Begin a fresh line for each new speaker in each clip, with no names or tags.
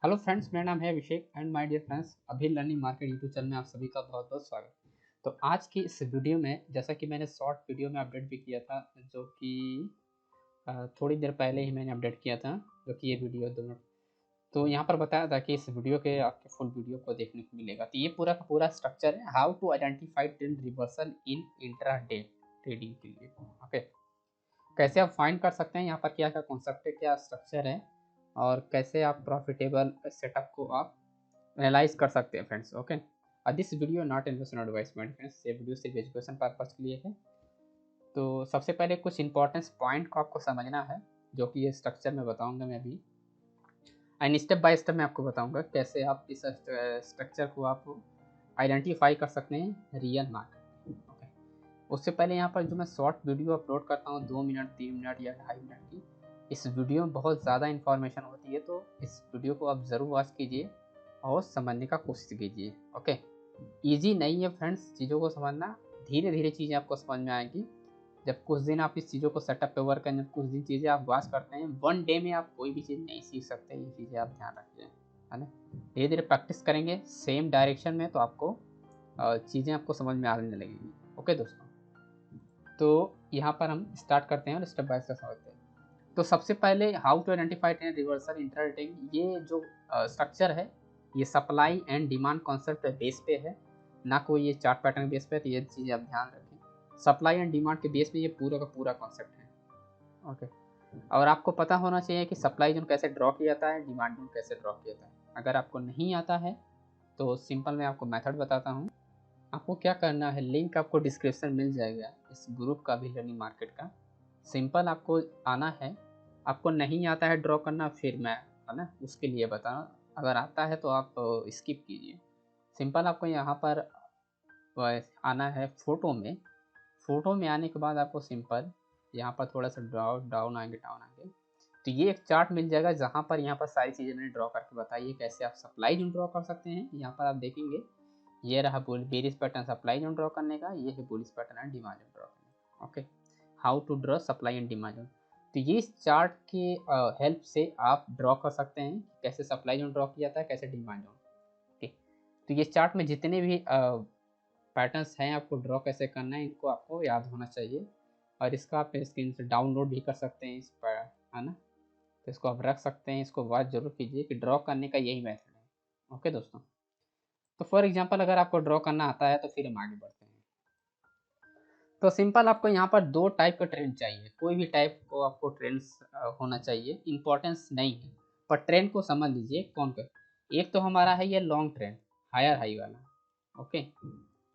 Hello friends, मेरा नाम है अभिषेक एंड माय डियर फ्रेंड्स, अभी लर्निंग मार्केट यूट्यूब चैनल में आप सभी का बहुत बहुत स्वागत। तो आज की इस वीडियो में, जैसा कि मैंने शॉर्ट वीडियो में अपडेट भी किया था, जो कि थोड़ी देर पहले ही मैंने अपडेट किया था, जो कि ये वीडियो दोनों, तो यहाँ पर बताया था कि इस वीडियो के आपके फुल वीडियो को देखने को मिलेगा। तो ये पूरा का पूरा स्ट्रक्चर है, how to identify trend reversal in intraday trading के लिए। ओके, कैसे आप फाइंड कर सकते हैं, यहाँ पर क्या क्या कॉन्सेप्ट है, क्या स्ट्रक्चर है, और कैसे आप प्रॉफिटेबल सेटअप को आप एनालाइज कर सकते हैं friends. Okay, this video not investment advisement friends, ये वीडियो सिर्फ एजुकेशन पर्पज के लिए है। तो सबसे पहले कुछ इंपॉर्टेंस पॉइंट को आपको समझना है, जो कि ये स्ट्रक्चर में बताऊंगा मैं अभी, एंड स्टेप बाय स्टेप मैं आपको बताऊंगा कैसे आप इस स्ट्रक्चर को आप आइडेंटिफाई कर सकते हैं रियल मार्केट। ओके, उससे पहले यहाँ पर जो मैं शॉर्ट वीडियो अपलोड करता हूँ 2 मिनट 3 मिनट या 2.5 मिनट की, इस वीडियो में बहुत ज़्यादा इन्फॉर्मेशन होती है, तो इस वीडियो को आप ज़रूर वॉच कीजिए और समझने का कोशिश कीजिए। ओके, ईजी नहीं है फ्रेंड्स चीज़ों को समझना, धीरे धीरे चीज़ें आपको समझ में आएगी। जब कुछ दिन आप इस चीज़ों को सेटअप पे वर्क करें, कुछ दिन चीज़ें आप वॉच करते हैं, वन डे में आप कोई भी चीज़ नहीं सीख सकते, ये चीज़ें आप ध्यान रखिए, है ना। धीरे धीरे प्रैक्टिस करेंगे सेम डायरेक्शन में, तो आपको चीज़ें आपको समझ में आने लगेंगी। ओके दोस्तों, तो यहाँ पर हम स्टार्ट करते हैं और स्टेप बाय स्टेप समझते हैं। तो सबसे पहले how to identify trend reversal intraday, ये जो स्ट्रक्चर है, ये supply and demand concept base पे है, ना कोई ये चार्ट पैटर्न बेस पे है। तो ये चीज़ें आप ध्यान रखें, सप्लाई एंड डिमांड के बेस पे ये पूरा का पूरा कॉन्सेप्ट है। ओके, और आपको पता होना चाहिए कि सप्लाई जोन कैसे ड्रॉ किया जाता है, डिमांड जोन कैसे ड्रॉ किया जाता है। अगर आपको नहीं आता है तो सिंपल मैं आपको मेथड बताता हूँ। आपको क्या करना है, लिंक आपको डिस्क्रिप्शन मिल जाएगा इस ग्रुप का भी, लर्निंग मार्केट का। सिंपल आपको आना है, आपको नहीं आता है ड्रॉ करना, फिर मैं, है ना, उसके लिए बता। अगर आता है तो आप स्किप कीजिए। सिंपल आपको यहाँ पर आना है फोटो में। फोटो में आने के बाद आपको सिंपल यहाँ पर थोड़ा सा डाउन आएंगे, तो ये एक चार्ट मिल जाएगा, जहाँ पर यहाँ पर सारी चीज़ें मैंने ड्रॉ करके बताई है कैसे आप सप्लाई जोन ड्रॉ कर सकते हैं। यहाँ पर आप देखेंगे, ये रहा bearish pattern supply zone draw करने का, ये है bullish pattern and demand zone draw करने का। Okay, how to draw supply and demand zone, तो ये इस चार्ट के हेल्प से आप ड्रॉ कर सकते हैं कैसे सप्लाई जोन ड्रॉ किया जाता है, कैसे डिमांड जोन। ठीक, तो ये चार्ट में जितने भी पैटर्न्स हैं, आपको ड्रॉ कैसे करना है, इनको आपको याद होना चाहिए। और इसका आप स्क्रीन से डाउनलोड भी कर सकते हैं इस पर, है ना। तो इसको आप रख सकते हैं, इसको वॉच जरूर कीजिए कि ड्रॉ करने का यही मेथड है। ओके दोस्तों, तो फॉर एग्जांपल अगर आपको ड्रॉ करना आता है तो फिर हम आगे बढ़ते हैं। तो सिंपल आपको यहाँ पर दो टाइप का ट्रेंड चाहिए, कोई भी टाइप को आपको ट्रेंड्स होना चाहिए, इंपॉर्टेंस नहीं है, पर ट्रेंड को समझ लीजिए कौन का। एक तो हमारा है ये लॉन्ग ट्रेंड, हायर हाई वाला। ओके,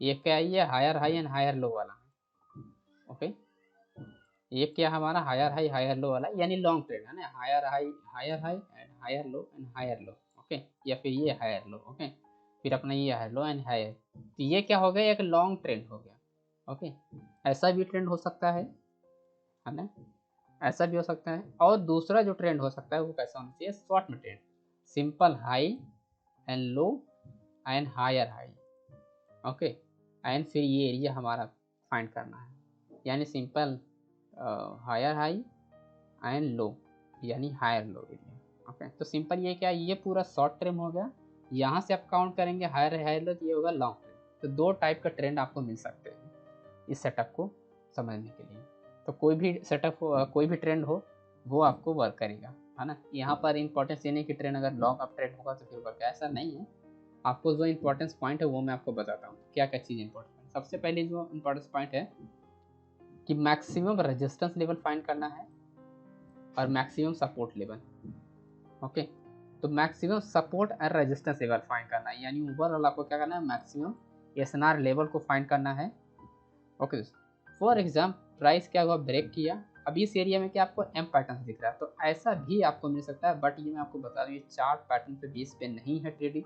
ये क्या है, ये higher high and higher low वाला। ओके, ये क्या हमारा हायर लो वाला, यानी लॉन्ग ट्रेंड है ना, higher high and higher low and higher low. Okay, या फिर ये हायर लो। ओके, फिर अपना ये हायर लो एंड हायर, तो ये क्या हो गया, एक लॉन्ग ट्रेंड हो गया। ओके, ऐसा भी ट्रेंड हो सकता है ना, ऐसा भी हो सकता है। और दूसरा जो ट्रेंड हो सकता है वो कैसा होना चाहिए, शॉर्ट में trend, simple high and low and higher high. Okay, and फिर ये एरिया हमारा फाइंड करना है, यानी simple higher high and low, यानी हायर लो एरिया। ओके, तो सिंपल ये क्या, ये पूरा शॉर्ट टर्म हो गया। यहाँ से आप काउंट करेंगे हायर हायर लो, तो ये होगा लॉन्ग ट्रेंड। तो दो टाइप का ट्रेंड आपको मिल सकते हैं इस सेटअप को समझने के लिए। तो कोई भी सेटअप हो, कोई भी ट्रेंड हो, वो आपको वर्क करेगा, है ना। यहाँ पर इंपॉर्टेंस ये नहीं कि ट्रेंड अगर लॉन्ग अप ट्रेंड होगा तो फिर वर्क, ऐसा नहीं है। आपको जो इंपॉर्टेंस पॉइंट है वो मैं आपको बताता हूँ, क्या क्या चीज़ इंपॉर्टेंट है। सबसे पहले जो इंपॉर्टेंस पॉइंट है कि मैक्सिमम रेजिस्टेंस लेवल फाइंड करना है और मैक्सिमम सपोर्ट लेवल। ओके, तो maximum support and resistance level find करना है, यानी ओवरऑल आपको क्या करना है, मैक्सिमम एसएनआर लेवल को फाइंड करना है। ओके, फॉर एग्जाम्पल प्राइस क्या हुआ, ब्रेक किया, अभी इस एरिया में क्या आपको एम पैटर्न दिख रहा है, तो ऐसा भी आपको मिल सकता है। बट ये मैं आपको बता दूँ, ये चार्ट पैटर्न पे बेस पे नहीं है ट्रेडिंग,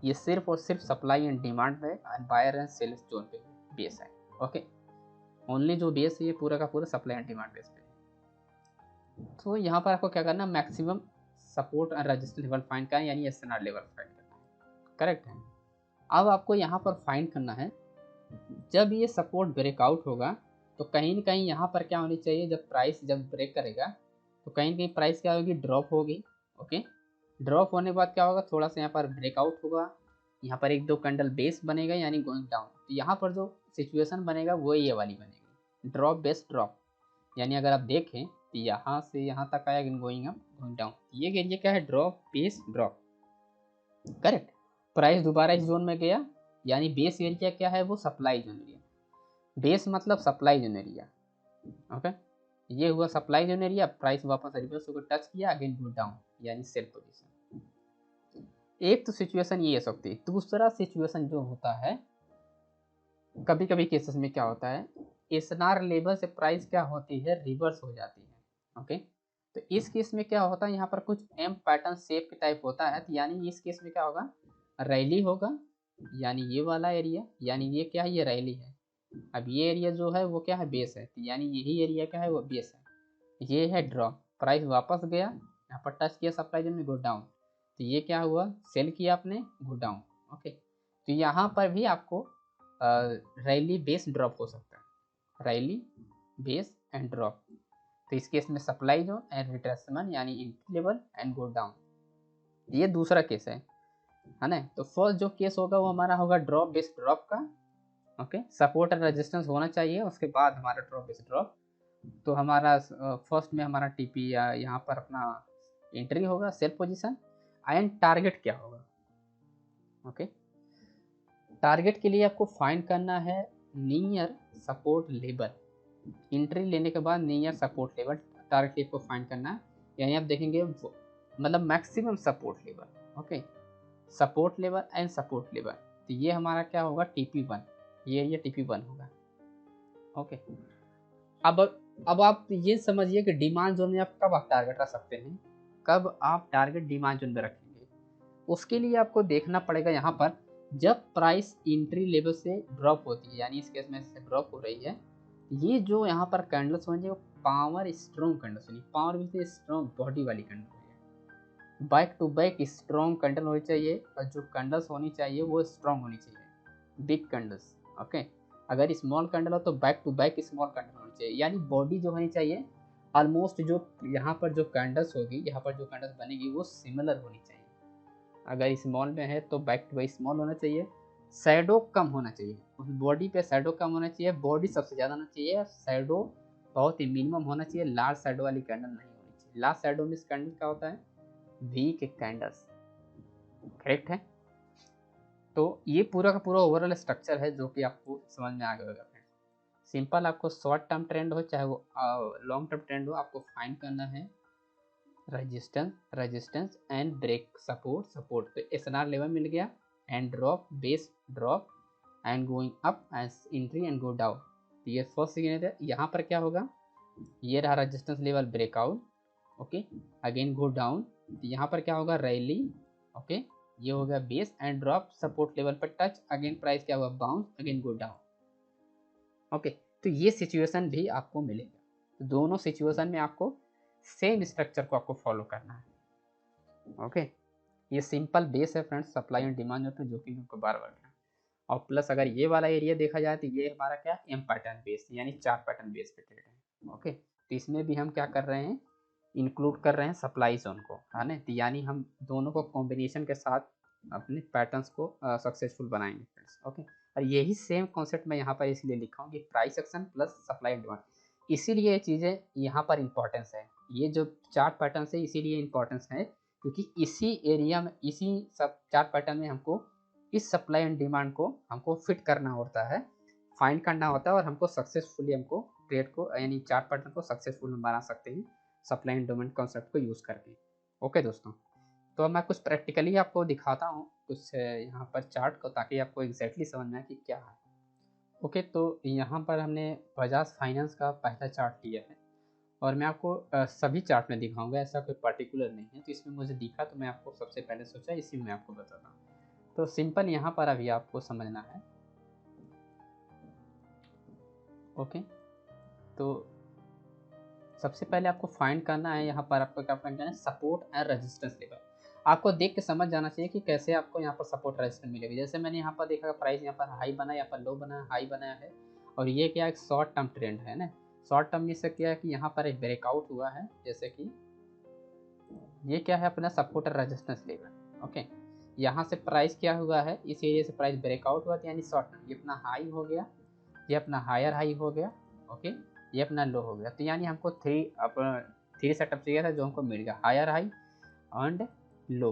ये सिर्फ और सिर्फ सप्लाई एंड डिमांड पे and buyer and sales zone पे बेस है। ओके, ओनली जो बेस है ये पूरा का पूरा सप्लाई एंड डिमांड बेस पे है। तो यहाँ पर आपको क्या करना है, maximum support and resistance level find करना है, यानी एसएनआर लेवल फाइंड करना है। करेक्ट है। अब आपको यहाँ पर फाइंड करना है, जब ये सपोर्ट ब्रेकआउट होगा तो कहीं ना कहीं यहाँ पर क्या होनी चाहिए, जब प्राइस जब ब्रेक करेगा तो कहीं ना कहीं प्राइस क्या होगी, ड्रॉप होगी। ओके, ड्रॉप होने के बाद क्या होगा, थोड़ा सा यहाँ पर ब्रेकआउट होगा, यहाँ पर एक दो कैंडल बेस बनेगा यानी गोइंग डाउन। तो यहाँ पर जो सिचुएशन बनेगा वो ये वाली बनेगी, ड्रॉप बेस ड्रॉप। यानी अगर आप देखें तो यहाँ से यहाँ तक आया गोइंग अप गोइंग डाउन, ये एरिया क्या है, drop base drop, correct. Price दोबारा इस जोन में गया, यानी बेस एरिया क्या है, वो सप्लाई जोन एरिया, बेस मतलब सप्लाई जोन एरिया, ओके। ये हुआ सप्लाई जोन एरिया, प्राइस वापस रिवर्स होकर टच किया, अगेन गो डाउन यानी सेल पोजीशन। एक तो सिचुएशन ये हो सकती है। दूसरा सिचुएशन जो होता है, कभी कभी केसेस में क्या होता है, एसएनआर लेवल से प्राइस क्या होती है, रिवर्स हो जाती है, ओके। तो इस केस में क्या होता है, यहाँ पर कुछ एम पैटर्न शेप के टाइप होता है, तो यानी इस केस में क्या होगा, रैली होगा, यानी ये वाला एरिया, यानी ये क्या है, ये रैली है। अब ये एरिया जो है वो क्या है, बेस है, तो यानी यही एरिया क्या है, वो बेस है। ये है ड्रॉप, प्राइस वापस गया, यहाँ पर टच किया सप्लाई जोन में, गो डाउन, तो ये क्या हुआ, सेल किया आपने, गो डाउन, ओके। तो यहाँ पर भी आपको रैली बेस ड्रॉप हो सकता है, रैली बेस एंड ड्रॉप। तो इस केस में सप्लाई जोन एंड रिट्रेसमेंट यानी entry level and go down, ये दूसरा केस है ना। तो फर्स्ट जो केस होगा वो हमारा होगा ड्रॉप बेस ड्रॉप का, ओके। सपोर्ट एंड रेजिस्टेंस होना चाहिए, उसके बाद हमारा ड्रॉप बेस ड्रॉप। तो हमारा फर्स्ट में हमारा टीपी या यहाँ पर अपना एंट्री होगा, सेल पोजीशन, एंड टारगेट क्या होगा, ओके। टारगेट के लिए आपको फाइंड करना है नियर सपोर्ट लेवल, एंट्री लेने के बाद नियर सपोर्ट लेवल टारगेट को फाइंड करना है, यानी आप देखेंगे मतलब maximum support level, okay, support level and support level. तो ये हमारा क्या होगा, TP1, ये TP1 होगा, ओके। अब आप ये समझिए कि डिमांड जोन में आप कब आप टारगेट रख सकते हैं, कब आप टारगेट डिमांड जोन में रखेंगे। उसके लिए आपको देखना पड़ेगा यहाँ पर, जब प्राइस एंट्री लेवल से ड्रॉप होती है, यानी इस केस में से ड्रॉप हो रही है, ये जो यहाँ पर कैंडल्स होंगे वो पावर स्ट्रॉन्ग कैंडल्स होंगी, पावर भी स्ट्रॉन्ग बॉडी वाली कैंडल होगी, back to back strong candle होनी चाहिए, और जो कैंडल्स होनी चाहिए वो स्ट्रॉन्ग होनी चाहिए, बिग कैंडल्स, ओके। अगर स्मॉल कैंडल हो तो back to back small candle होनी चाहिए, यानी बॉडी जो होनी चाहिए ऑलमोस्ट, जो यहाँ पर जो कैंडल्स होगी, यहाँ पर जो कैंडल्स बनेगी वो सिमिलर होनी चाहिए। अगर स्मॉल में है तो बैक टू बैक स्मॉल होना चाहिए, शैडो कम होना चाहिए, उस बॉडी पे शैडो कम होना चाहिए, बॉडी सबसे ज़्यादा होना चाहिए, शैडो बहुत ही मिनिमम होना चाहिए, लार्ज शैडो वाली कैंडल नहीं होनी चाहिए। लार्ज शैडो में इस कैंडल क्या होता है, वीक कैंडल्स, करेक्ट है। तो ये पूरा का पूरा ओवरऑल स्ट्रक्चर है जो कि आपको समझ में आ गया होगा। सिंपल, आपको शॉर्ट टर्म ट्रेंड हो चाहे वो लॉन्ग टर्म ट्रेंड हो, आपको फाइंड करना है रेजिस्टेंस एंड ब्रेक, सपोर्ट। तो एसएनआर लेवल मिल गया, and drop base drop and going up and entry and go down. तो ये फर्स्ट सिग्नल है। यहाँ पर क्या होगा, ये रहा resistance level breakout, okay, again go down. तो यहाँ पर क्या होगा, रैली, ओके, ये हो गया base and drop, support level पर टच, अगेन प्राइस क्या हुआ, bounce, again go down, okay. तो ये सिचुएशन भी आपको मिलेगा। तो दोनों सिचुएशन में आपको सेम स्ट्रक्चर को आपको फॉलो करना है, ओके। ये सिंपल बेस है फ्रेंड्स, सप्लाई एंड डिमांड होता है, जो कि आपको बार बार है। और प्लस अगर ये वाला एरिया देखा जाए तो ये हमारा क्या, एम पैटर्न बेस, यानी 4 पैटर्न बेस पे ट्रेड है, ओके। तो इसमें भी हम क्या कर रहे हैं, इंक्लूड कर रहे हैं सप्लाई जोन को, है ना। तो यानी हम दोनों को कॉम्बिनेशन के साथ अपने पैटर्न्स को सक्सेसफुल बनाएंगे फ्रेंड्स, ओके। और यही सेम कॉन्सेप्ट मैं यहाँ पर इसलिए लिखा हूँ कि price action plus supply and demand, इसीलिए ये चीज़ें यहाँ पर इंपॉर्टेंस है। ये जो 4 पैटर्न है इसीलिए इंपॉर्टेंस है, क्योंकि इसी एरिया में, इसी सब 4 पैटर्न में हमको इस सप्लाई एंड डिमांड को हमको फिट करना होता है, फाइंड करना होता है, और हमको सक्सेसफुली हमको ट्रेड को यानी 4 पैटर्न को सक्सेसफुल बना सकते हैं सप्लाई एंड डिमांड कॉन्सेप्ट को यूज़ करके, ओके दोस्तों। तो अब मैं कुछ प्रैक्टिकली आपको दिखाता हूँ कुछ यहाँ पर चार्ट को, ताकि आपको एग्जैक्टली समझ में आए कि क्या है, ओके। तो यहाँ पर हमने बजाज फाइनेंस का पहला चार्ट लिया है, और मैं आपको सभी चार्ट में दिखाऊंगा, ऐसा कोई पर्टिकुलर नहीं है। तो इसमें मुझे दिखा तो मैं आपको सबसे पहले सोचा इसी में आपको बताता हूँ। तो सिंपल यहाँ पर अभी आपको समझना है, ओके। तो सबसे पहले आपको फाइंड करना है, यहाँ पर आपको क्या फाइंड करना है, सपोर्ट एंड रेजिस्टेंस लेवल। आपको देख के समझ जाना चाहिए कि कैसे आपको यहाँ पर सपोर्ट रेजिस्टेंस मिलेगी। जैसे मैंने यहाँ पर देखा प्राइस यहाँ पर हाई बना, यहाँ पर लो बना, हाई बनाया है, और ये क्या एक शॉर्ट टर्म ट्रेंड है ना। शॉर्ट टर्म में से क्या है कि यहाँ पर एक ब्रेकआउट हुआ है, जैसे कि ये क्या है अपना सपोर्ट और रेजिस्टेंस लेवल। ओके, यहाँ से प्राइस क्या हुआ है, इस एरिया से प्राइस ब्रेकआउट हुआ था, यानी शॉर्ट टर्म ये अपना हाई हो गया, ये अपना हायर हाई हो गया। ओके, ये अपना लो हो गया। तो यानी हमको थ्री सेटअप चाहिए था, जो हमको मिल गया, higher high and low.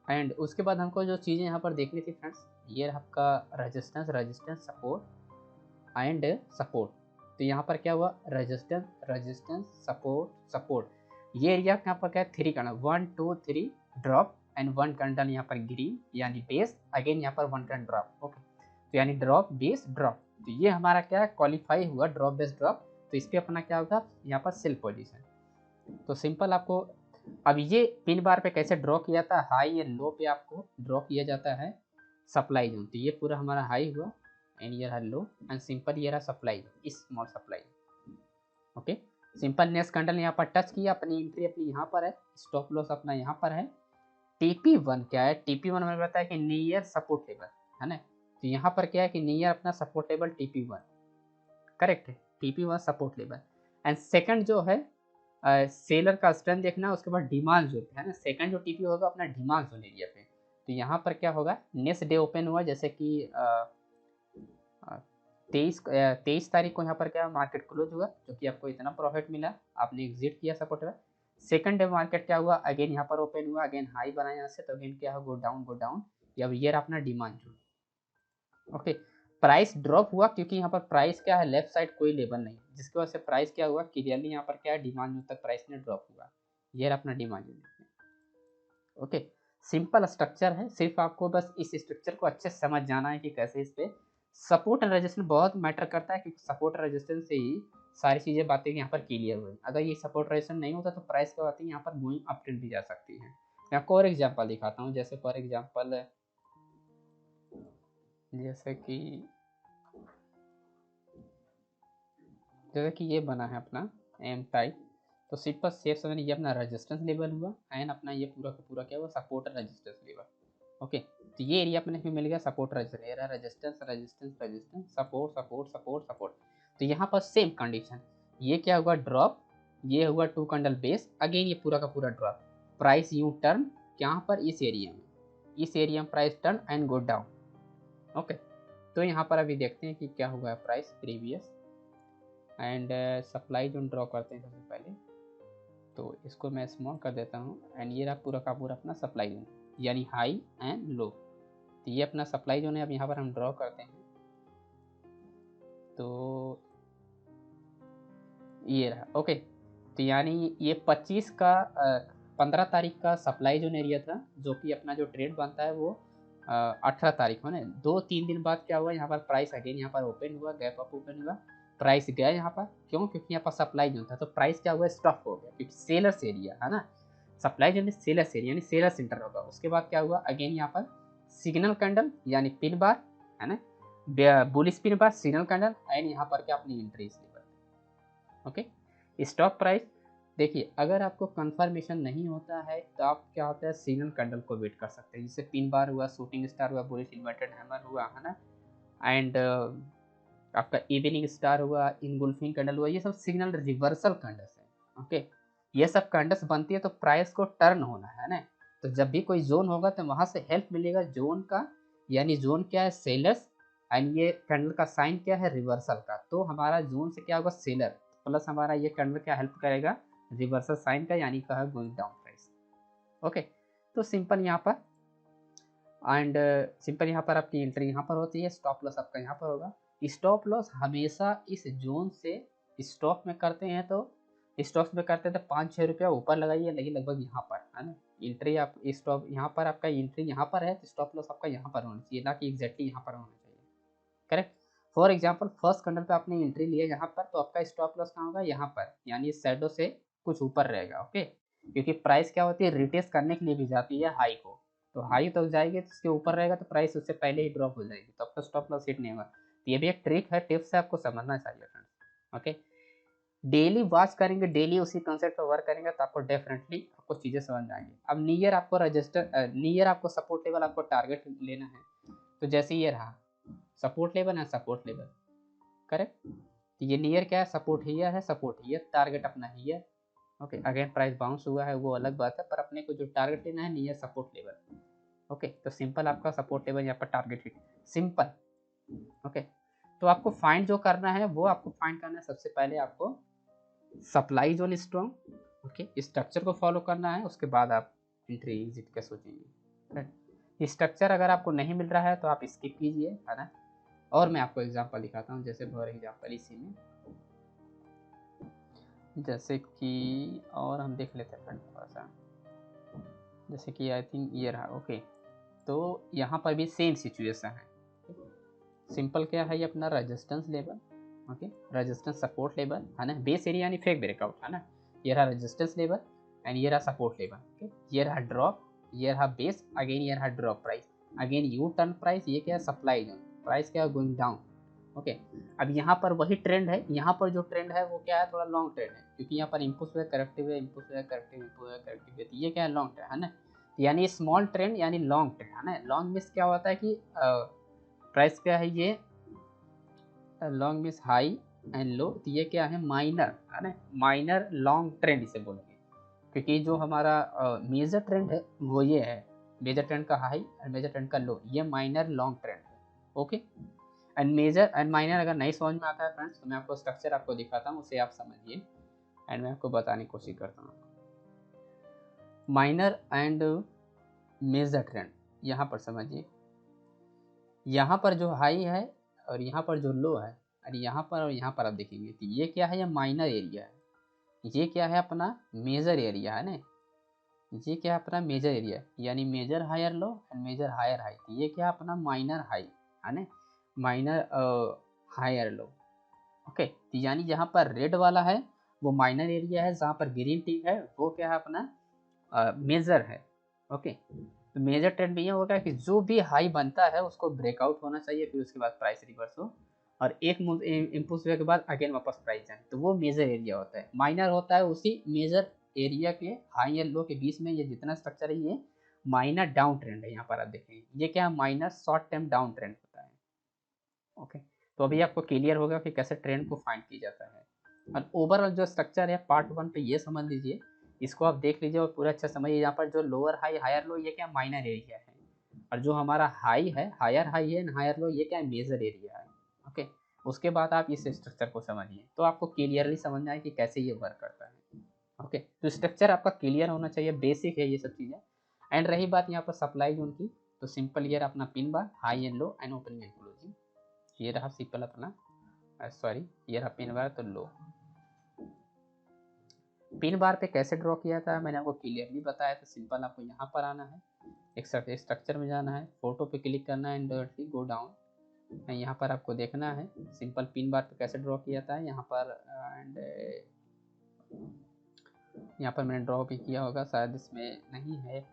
And उसके बाद हमको जो चीज़ें यहाँ पर देखनी थी फ्रेंड्स, ये आपका resistance, resistance, support and support. तो यहाँ पर क्या हुआ, रेजिस्टेंस, रेजिस्टेंस, सपोर्ट, सपोर्ट। ये एरिया यहाँ पर क्या है, 3 कैंडल, 1 2 3 ड्रॉप एंड 1 कैंडल यहाँ पर ग्रीन यानी बेस, अगेन यहाँ पर 1 कैंडल ड्रॉप। ओके, तो यानी ड्रॉप बेस ड्रॉप। तो ये हमारा क्या है, क्वालिफाई हुआ ड्रॉप बेस ड्रॉप। तो इस पर अपना क्या होगा, यहाँ पर सेल पोजीशन। तो सिंपल आपको अब ये पिन बार पे कैसे ड्रॉ किया था, हाई एंड लो पे आपको ड्रॉ किया जाता है सप्लाई जोन। तो ये पूरा हमारा हाई हुआ एंड ये रहा लो, एंड सिंपल ये रहा supply, small supply. Okay, simple next candle यहाँ पर टच किया, अपनी एंट्री अपनी यहाँ पर है, स्टॉप लॉस अपना यहाँ पर है। TP1 क्या है, TP1 हमें बताया कि नियर सपोर्ट लेवल है ना। तो यहाँ पर क्या है कि नियर अपना सपोर्ट लेवल TP1, करेक्ट है, TP1 support level. And second जो है सेलर का स्ट्रेंथ देखना, उसके बाद डिमांड जोन है ना, सेकंड जो टीपी होगा अपना डिमांड जोन एरिया पे। तो यहाँ पर क्या होगा, नेक्स्ट डे ओपन हुआ, जैसे कि 23 तारीख को यहाँ पर क्या मार्केट क्लोज हुआ, जो कि आपको इतना प्रॉफिट मिला, आपने एग्जिट किया सपोर्ट में। सेकंड डे मार्केट क्या हुआ, अगेन यहाँ पर ओपन हुआ, अगेन हाई बनाया यहाँ से, तो अगेन क्या हो, गो डाउन गो डाउन। अब ये अपना demand zone. Okay, price drop हुआ क्योंकि यहाँ पर प्राइस क्या है, लेफ्ट साइड कोई लेवल नहीं, जिसकी वजह से प्राइस क्या हुआ, क्लियरली यहाँ पर क्या है, डिमांड जोन तक प्राइस ने ड्रॉप हुआ। ये अपना demand zone. Okay, simple structure है, सिर्फ आपको बस इस स्ट्रक्चर को अच्छे से समझ जाना है कि कैसे इस पे सपोर्ट एंड रेजिस्टेंस बहुत मैटर करता है, क्योंकि सपोर्ट और रेजिस्टेंस से ही सारी चीज़ें बातें यहाँ पर क्लियर हुई। अगर ये सपोर्ट रेजिस्टेंस नहीं होता तो प्राइस क्या होती है, यहाँ पर गोइंग अप ट्रेंड भी जा सकती है। मैं आपको और एग्जाम्पल दिखाता हूँ, जैसे फॉर एग्जाम्पल जैसे कि ये बना है अपना एम टाइप। तो सिंपल सेफ समझ, ये अपना रेजिस्टेंस लेवल हुआ एंड अपना ये पूरा का पूरा क्या हुआ, सपोर्ट रेजिस्टेंस लेवल। ओके, तो ये एरिया अपने मिल गया support resistance, resistance resistance resistance, support support support support. तो यहाँ पर सेम कंडीशन, ये क्या हुआ, ड्रॉप, ये हुआ 2 कैंडल बेस, अगेन ये पूरा का पूरा ड्रॉप, प्राइस यू टर्न यहाँ पर इस एरिया में, इस एरिया में price turn and go down. Okay, तो यहाँ पर अभी देखते हैं कि क्या हुआ है price previous and supply zone draw करते हैं सबसे पहले। तो इसको मैं स्मॉल कर देता हूँ एंड ये रहा पूरा का पूरा अपना सप्लाई जोन, यानी हाई एंड लो। तो ये अपना सप्लाई जोन है, अब यहाँ पर हम ड्रॉ करते हैं। तो ये रहा। ओके, तो यानी ये 25 का 15 तारीख का सप्लाई जोन एरिया था, जो कि अपना जो ट्रेड बनता है वो 18 तारीख को ना, 2-3 दिन बाद क्या हुआ, यहाँ पर प्राइस अगेन यहाँ पर ओपन हुआ, गैप अप ओपन हुआ, प्राइस गया यहाँ पर, क्यों, क्योंकि यहाँ पर सप्लाई जोन था, तो प्राइस क्या हुआ, स्टॉप हो गया, क्योंकि सेलर्स एरिया है ना, सप्लाई जोन में सेलर्स एरिया यानी सेलर सेंटर होगा। उसके बाद क्या हुआ, अगेन यहाँ पर सिग्नल कैंडल यानी पिन बार है ना, bullish pin bar, signal candle and यहाँ पर क्या अपनी entry level. Okay, stop price देखिए, अगर आपको कंफर्मेशन नहीं होता है तो आप क्या होता है, सिग्नल कैंडल को वेट कर सकते हैं, जैसे पिन बार हुआ, शूटिंग स्टार हुआ, बुलिश इन्वर्टेड हैमर हुआ है ना, एंड आपका इवनिंग स्टार हुआ, इनगुल्फिंग कैंडल हुआ, ये सब सिग्नल रिवर्सल कैंडल्स है। ओके, ये सब कैंडल्स बनती है तो प्राइस को टर्न होना है ना, तो जब भी कोई जोन होगा तो वहां से हेल्प मिलेगा जोन का, यानी जोन क्या है, सेलर्स, एंड ये कैंडल का साइन क्या है, रिवर्सल का। तो हमारा जोन से क्या होगा, सेलर, प्लस हमारा ये कैंडल क्या हेल्प करेगा, रिवर्सल साइन का, यानी कहा गोइंग डाउन प्राइस। ओके, तो सिंपल यहाँ पर एंड सिंपल यहाँ पर आपकी एंट्री यहाँ पर होती है, स्टॉप लॉस आपका यहाँ पर होगा। स्टॉप लॉस हमेशा इस जोन से स्टॉक में करते हैं, तो स्टॉक्स में करते हैं तो 5-6 रुपया ऊपर लगाइए, लेकिन लगभग यहाँ पर है ना, एंट्री आप स्टॉप यहाँ पर, आपका एंट्री यहाँ पर है, तो स्टॉप लॉस आपका यहाँ पर होना चाहिए, ना कि एग्जैक्टली यहाँ पर होना चाहिए। Correct, for example first candle पे आपने एंट्री लिया यहाँ पर, तो आपका स्टॉप लॉस कहाँ होगा, यहाँ पर, यानी शैडो से कुछ ऊपर रहेगा। ओके, क्योंकि प्राइस क्या होती है, रिटेस्ट करने के लिए भी जाती है हाई को, तो हाई तक जाएगी तो उसके ऊपर रहेगा तो प्राइस उससे पहले ही ड्रॉप हो जाएगी, तो आपका स्टॉप लॉस हिट नहीं होगा। तो ये भी एक ट्रिक है, टिप्स है, आपको समझना चाहिए फ्रेंड्स। ओके, डेली वॉच करेंगे, डेली उसी कंसेप्ट पर वर्क करेंगे, तो आपको डेफिनेटली आपको चीज़ें समझ आएंगी। अब नियर आपको रजिस्टर, नियर आपको सपोर्ट लेवल आपको टारगेट लेना है, तो जैसे ये रहा सपोर्ट लेवल है, सपोर्ट लेवल, करेक्ट, तो ये नियर क्या है, सपोर्ट हियर है, सपोर्ट हियर, टारगेट अपना here, okay, again price bounce हुआ है वो अलग बात है, पर अपने को जो टारगेट लेना है नियर सपोर्ट लेवल। ओके, तो सिंपल आपका सपोर्ट लेवल यहाँ पर टारगेट हिट सिंपल। ओके, तो आपको फाइंड जो करना है वो आपको फाइंड करना है, सबसे पहले आपको supply zone strong, okay, structure को फॉलो करना है, उसके बाद आप एंट्री एग्जिट का सोचेंगे। स्ट्रक्चर अगर आपको नहीं मिल रहा है तो आप स्किप कीजिए, है ना। और मैं आपको एग्जांपल दिखाता हूँ, जैसे फॉर एग्जांपल इसी में जैसे कि और हम देख लेते हैं थोड़ा सा, जैसे कि आई थिंक ये रहा। ओके, तो यहाँ पर भी सेम सिचुएशन है। सिंपल क्या है ये अपना resistance level, okay, resistance support level, है ना, बेस एरिया यानी फेक ब्रेकआउट, है ना। ये रहा रेजिस्टेंस लेवल एंड ये रहा सपोर्ट लेवल। ओके, ये रहा ड्रॉप, ये रहा बेस, अगेन ये रहा drop price, again U turn price, ये क्या है सप्लाई जोन, प्राइस क्या है गोइंग डाउन। ओके, अब यहाँ पर वही ट्रेंड है, यहाँ पर जो ट्रेंड है वो क्या है थोड़ा लॉन्ग ट्रेंड है, क्योंकि यहाँ पर इम्पुल्स हुआ करेक्टिव हुआ, इम्पुल्स हुआ करेक्टिव, इम्पुल्स हुआ करेक्टिव, तो ये क्या है लॉन्ग ट्रेंड, है ना। यानी स्मॉल ट्रेंड यानी लॉन्ग ट्रेंड, है ना। लॉन्ग मिस क्या होता है कि प्राइस क्या है ये लॉन्ग मिस हाई एंड लो, तो ये क्या है माइनर, है ना, माइनर लॉन्ग ट्रेंड इसे बोलेंगे, क्योंकि जो हमारा मेजर ट्रेंड है वो ये है, मेजर ट्रेंड का हाई और मेजर ट्रेंड का लो, ये माइनर लॉन्ग ट्रेंड है। Okay, and major and minor अगर नहीं समझ में आता है फ्रेंड्स, तो मैं आपको स्ट्रक्चर आपको दिखाता हूँ, उसे आप समझिए एंड मैं आपको बताने की कोशिश करता हूँ। माइनर एंड मेजर ट्रेंड यहाँ पर समझिए, यहाँ पर जो हाई है और यहाँ पर जो लो है, और यहाँ पर आप देखेंगे तो ये क्या है, ये माइनर एरिया है, ये क्या है अपना मेजर एरिया, है ना। ये क्या है अपना मेजर एरिया, यानी major higher low and major higher high, तो ये क्या है अपना माइनर हाई, है ना, माइनर हायर लो। ओके, तो यानी जहाँ पर रेड वाला है वो माइनर एरिया है, जहाँ पर ग्रीन टिक है वो क्या है अपना मेजर है। ओके, तो मेजर ट्रेंड में ये होगा कि जो भी हाई बनता है उसको ब्रेकआउट होना चाहिए, फिर उसके बाद प्राइस रिवर्स हो और एक इम्पल्स हुए के बाद अगेन वापस प्राइस जाए, तो वो मेजर एरिया होता है। माइनर होता है उसी मेजर एरिया के हाई एंड लो के बीच में, ये जितना स्ट्रक्चर है ये माइनर डाउन ट्रेंड है। यहाँ पर आप देखेंगे ये क्या minor short term down trend होता है। ओके, तो अभी आपको क्लियर होगा कि कैसे ट्रेंड को फाइंड किया जाता है। और ओवरऑल जो स्ट्रक्चर है पार्ट 1 पे ये समझ लीजिए, इसको आप देख लीजिए और पूरा अच्छा समझिए। यहाँ पर जो लोअर हाई हायर लो ये क्या माइनर एरिया है, और जो हमारा हाई है हायर हाई है हायर लो ये क्या मेजर एरिया है। ओके, उसके बाद आप इस स्ट्रक्चर को समझिए तो आपको क्लियरली समझ में आए कि कैसे ये वर्क करता है। ओके, तो स्ट्रक्चर आपका क्लियर होना चाहिए, बेसिक है ये सब चीज़ें। एंड रही बात यहाँ पर सप्लाई जोन की, तो सिंपल ये अपना pin bar high and low and opening and closing, ये रहा सिंपल अपना सॉरी ये रहा पिन बार, तो लो पिन बार पे कैसे ड्रॉ किया था मैंने आपको क्लियरली बताया। तो सिंपल आपको यहाँ पर आना है, एक स्ट्रक्चर में जाना है, फोटो पे क्लिक करना है एंड डायरेक्टली गो डाउन। यहाँ पर आपको देखना है सिंपल पिन बार पे कैसे ड्रॉ किया था यहाँ पर, एंड यहाँ पर मैंने ड्रॉ भी किया होगा शायद इसमें नहीं है,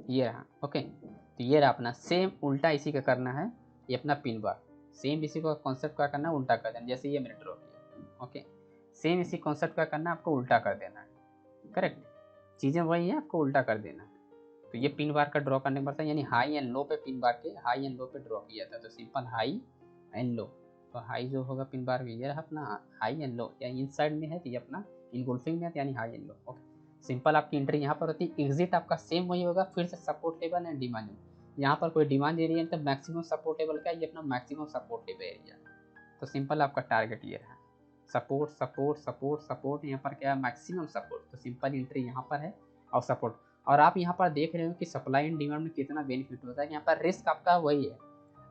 ये रहा। ओके, तो ये रहा अपना सेम उल्टा इसी का करना है, ये अपना पिन बार सेम इसी को कॉन्सेप्ट का करना है उल्टा कर देना, जैसे ये मैंने ड्रॉ किया। ओके, सेम इसी कॉन्सेप्ट का करना है आपको उल्टा कर देना है, करेक्ट, चीज़ें वही है आपको उल्टा कर देना है। तो ये पिन बार का ड्रॉ करने पड़ता है, यानी हाई एंड लो पे पिन बार के हाई एंड लो पे ड्रॉ किया था, तो सिंपल हाई एंड लो, तो हाई जो होगा पिन बार ये रहा अपना हाई एंड लो, या इन साइड में है तो ये अपना इनगुल्फिंग में है यानी high and low. Okay, simple आपकी एंट्री यहाँ पर होती है, एग्जिट आपका सेम वही होगा, फिर से सपोर्ट लेवल एंड डिमांड। यहाँ पर कोई डिमांड एरिया नहीं, तो मैक्सिमम सपोर्ट लेवल का ये अपना मैक्सिमम सपोर्ट लेवल एरिया, तो सिंपल आपका टारगेट ये रहा सपोर्ट सपोर्ट सपोर्ट सपोर्ट, यहाँ पर क्या है मैक्सिमम सपोर्ट, तो सिंपल एंट्री यहाँ पर है और सपोर्ट। और आप यहाँ पर देख रहे हो कि सप्लाई एंड डिमांड में कितना बेनिफिट होता है, यहाँ पर रिस्क आपका वही है,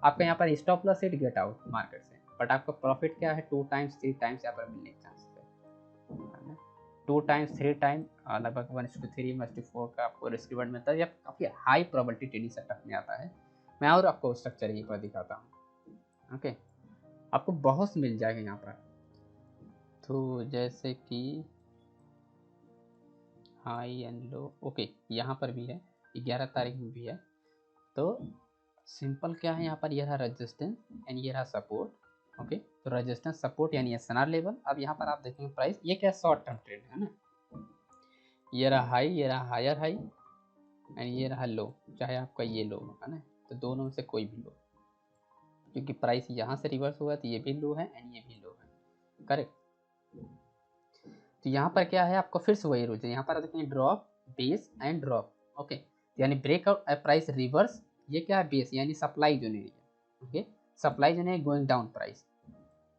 आपका यहाँ पर stop loss hit get out market से, बट आपका प्रॉफिट क्या है 2 टाइम्स 3 टाइम्स यहाँ पर मिलने के चांसेस है, 2 टाइम्स 3 टाइम लगभग 1:3 1:4 का आपको रिस्क रिवॉर्ड मिलता है, जब काफ़ी हाई प्रोबेबिलिटी ट्रेडिंग सेटअप में आता है। मैं और आपको स्ट्रक्चर यहीं पर दिखाता हूँ। ओके, आपको बहुत मिल जाएगा यहाँ पर, तो जैसे कि हाई एंड लो। ओके, यहाँ पर भी है 11 तारीख में भी है, तो सिंपल क्या है यहाँ पर ये रहा रेजिस्टेंस एंड ये रहा सपोर्ट। ओके, तो रेजिस्टेंस सपोर्ट यानी एसएनआर लेवल। अब यहाँ पर आप देखेंगे प्राइस ये क्या शॉर्ट टर्म ट्रेड है ना, ये रहा हाई ये रहा हायर हाई एंड ये रहा लो, चाहे आपका ये लो है ना, तो दोनों में से कोई भी लो, क्योंकि प्राइस यहाँ से रिवर्स हुआ तो ये भी लो है एंड ये भी लो है, करेक्ट। तो यहाँ पर क्या है, आपको फिर से वही रूल है, यहाँ पर देखेंगे drop, base and drop. Okay, यानी ब्रेकआउट प्राइस रिवर्स, ये क्या है, बेस यानी सप्लाई जो नहीं है। ओके, सप्लाई जो नहीं गोइंग डाउन प्राइस,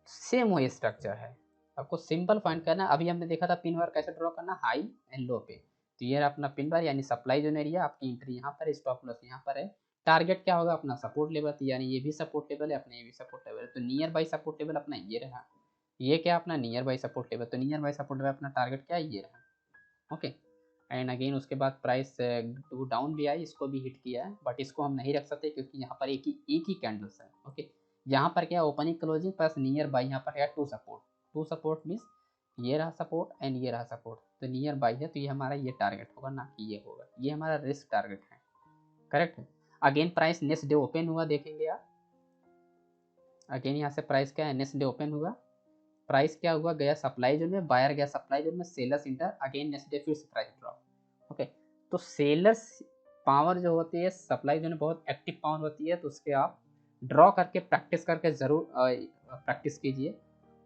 सेम वही स्ट्रक्चर है। आपको सिंपल फाइंड करना। अभी हमने देखा था पिन बार कैसे ड्रॉ करना, हाई एंड लो पे। तो ये अपना पिन बार यानी सप्लाई जोन एरिया, आपकी एंट्री यहाँ पर है, स्टॉप लॉस यहाँ पर है, टारगेट क्या होगा अपना सपोर्ट लेवल, यानी ये भी सपोर्ट लेवल है अपना, ये भी सपोर्ट लेवल है। तो नियर बाई सपोर्ट लेवल अपना ये रहा, ये क्या अपना नियर बाई सपोर्ट लेवल। तो नियर बाई सपोर्ट लेवल अपना टारगेट क्या है, ये रहा। ओके, एंड अगेन उसके बाद प्राइस टू डाउन भी आई, इसको भी हिट किया है, बट इसको हम नहीं रख सकते क्योंकि यहाँ पर एक ही कैंडल्स है। ओके, यहाँ पर क्या opening closing plus near buy, यहाँ पर क्या to support, to support means ये रहा सपोर्ट एंड ये रहा सपोर्ट, तो नियर बाई है, तो ये हमारा ये टारगेट होगा ना कि ये होगा, ये हमारा रिस्क टारगेट है। करेक्ट है। Again price next day open हुआ, देखेंगे आप अगेन यहाँ से प्राइस क्या है, नेक्स्ट डे ओपन हुआ, प्राइस क्या हुआ, गया सप्लाई जोन में, बायर गया सप्लाई जोन में, sellers inter, again next day फिर से प्राइस ड्रॉप। ओके, तो सेलर्स पावर जो होती है सप्लाई जोन में बहुत एक्टिव पावर होती है, तो उसके आप ड्रॉ करके प्रैक्टिस करके ज़रूर प्रैक्टिस कीजिए।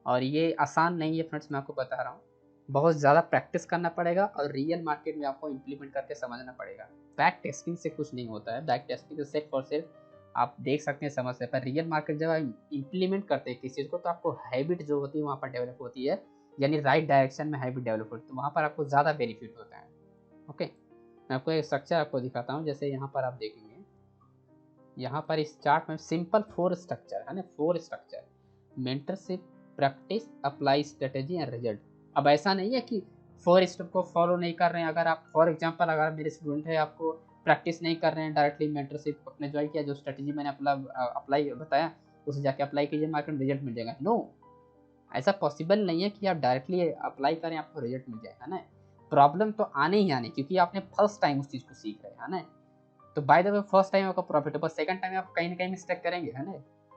और ये आसान नहीं है फ्रेंड्स, मैं आपको बता रहा हूँ, बहुत ज़्यादा प्रैक्टिस करना पड़ेगा और रियल मार्केट में आपको इम्प्लीमेंट करके समझना पड़ेगा। बैक टेस्टिंग से कुछ नहीं होता है, बैक टेस्टिंग से सिर्फ और सिर्फ आप देख सकते हैं समझ से, पर रियल मार्केट जब आप इम्प्लीमेंट करते हैं किसी चीज़ को, तो आपको हैबिट जो होती है वहाँ पर डेवलप होती है, यानी राइट डायरेक्शन में हैबिट डेवलप होती है, तो वहाँ पर आपको ज़्यादा बेनिफिट होता है। ओके, मैं आपको एक स्ट्रक्चर आपको दिखाता हूँ, जैसे यहाँ पर आप देखेंगे, यहाँ पर इस चार्ट में सिंपल 4 स्ट्रक्चर है ना, 4 structure, mentorship, practice, apply strategy and result. अब ऐसा नहीं है कि 4 स्टेप को फॉलो नहीं कर रहे हैं। अगर आप फॉर एग्जांपल अगर मेरे स्टूडेंट है, आपको प्रैक्टिस नहीं कर रहे हैं, डायरेक्टली मेंटरशिप अपने ज्वाइन किया, जो स्ट्रेटेजी मैंने अप्लाई बताया उसे जाके अप्लाई कीजिए, मार्केट में रिजल्ट मिल जाएगा। नो, ऐसा पॉसिबल नहीं है कि आप डायरेक्टली अप्लाई करें आपको रिजल्ट मिल जाएगा ना। प्रॉब्लम तो आने ही आने, क्योंकि आपने फर्स्ट टाइम उस चीज़ को सीख रहे हैं ना। तो by the way first time आपका प्रॉफिट है, पर सेकंड टाइम आप कहीं ना कहीं मिस्टेक करेंगे है ना।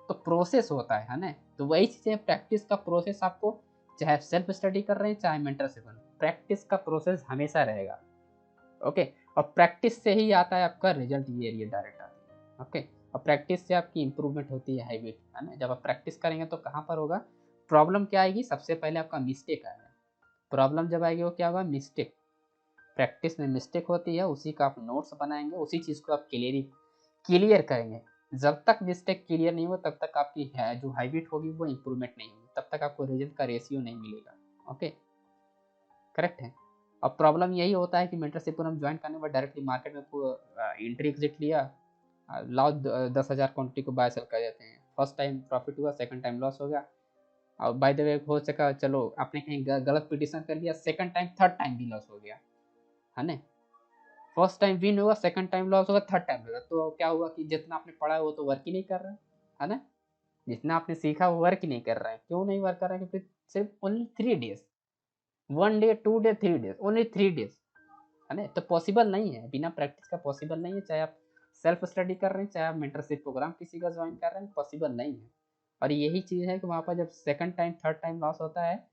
तो प्रोसेस होता है ना। तो वही चीज़ें प्रैक्टिस का प्रोसेस, आपको चाहे सेल्फ स्टडी कर रहे हैं चाहे मेंटरशिप, प्रैक्टिस का प्रोसेस हमेशा रहेगा। ओके, और प्रैक्टिस से ही आता है आपका रिजल्ट, ये डायरेक्ट आती है। ओके, और प्रैक्टिस से आपकी इंप्रूवमेंट होती है हैबिट, है ना। जब आप प्रैक्टिस करेंगे तो कहाँ पर होगा प्रॉब्लम, क्या आएगी, सबसे पहले आपका मिस्टेक आएगा। प्रॉब्लम जब आएगी वो क्या होगा, मिस्टेक। प्रैक्टिस में मिस्टेक होती है, उसी का आप नोट्स बनाएंगे, उसी चीज़ को आप क्लियर करेंगे। जब तक मिस्टेक क्लियर नहीं हो तब तक आपकी है जो हैबिट होगी वो इंप्रूवमेंट नहीं होगी, तब तक आपको रिजल्ट का रेशियो नहीं मिलेगा। ओके, करेक्ट है। और प्रॉब्लम यही होता है कि मेंटरशिप पर हम ज्वाइन करने पर डायरेक्टली मार्केट में एंट्री एग्जिट लिया, लाओ 10,000 क्वान्टिटी को बाय सेल कर देते हैं। फर्स्ट टाइम प्रॉफिट हुआ, सेकंड टाइम लॉस हो गया। और बाय द वे हो सका, चलो आपने कहीं गलत पिटिशन कर लिया, सेकंड टाइम थर्ड टाइम भी लॉस हो गया, है ना। फर्स्ट टाइम विन होगा, सेकंड टाइम लॉस होगा, थर्ड टाइम होगा, तो क्या हुआ कि जितना आपने पढ़ा है वो तो वर्क ही नहीं कर रहा है ना। जितना आपने सीखा वो वर्क ही नहीं कर रहा है। क्यों नहीं वर्क कर रहा है, क्योंकि सिर्फ only 3 days, 1 day 2 day 3 days, only 3 days, है ना। तो पॉसिबल नहीं है, बिना प्रैक्टिस का पॉसिबल नहीं है। चाहे आप सेल्फ स्टडी कर रहे हैं, चाहे आप मेंटरशिप प्रोग्राम किसी का ज्वाइन कर रहे हैं, पॉसिबल नहीं है। और यही चीज़ है कि वहाँ पर जब second time third time loss होता है,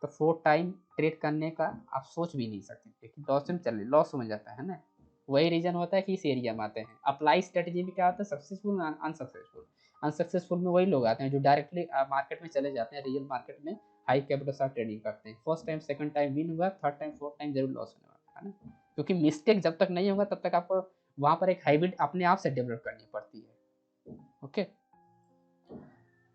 तो फोर्थ टाइम ट्रेड करने का आप सोच भी नहीं सकते, क्योंकि लॉस में चल लॉस हो जाता है ना। वही रीजन होता है कि इस एरिया में आते हैं। अप्लाई स्ट्रेटेजी में क्या होता है, सक्सेसफुल अनसक्सेसफुल। अनसक्सेसफुल में वही लोग आते हैं जो डायरेक्टली मार्केट में चले जाते हैं, रियल मार्केट में हाई कैपिटल साथ ट्रेडिंग करते हैं। First time second time win हुआ, थर्ड टाइम फोर्थ टाइम जरूर लॉस होने वाला है ना। क्योंकि मिस्टेक जब तक नहीं होगा तब तक आपको वहाँ पर एक हैबिट अपने आप से डेवलप करनी पड़ती है। ओके,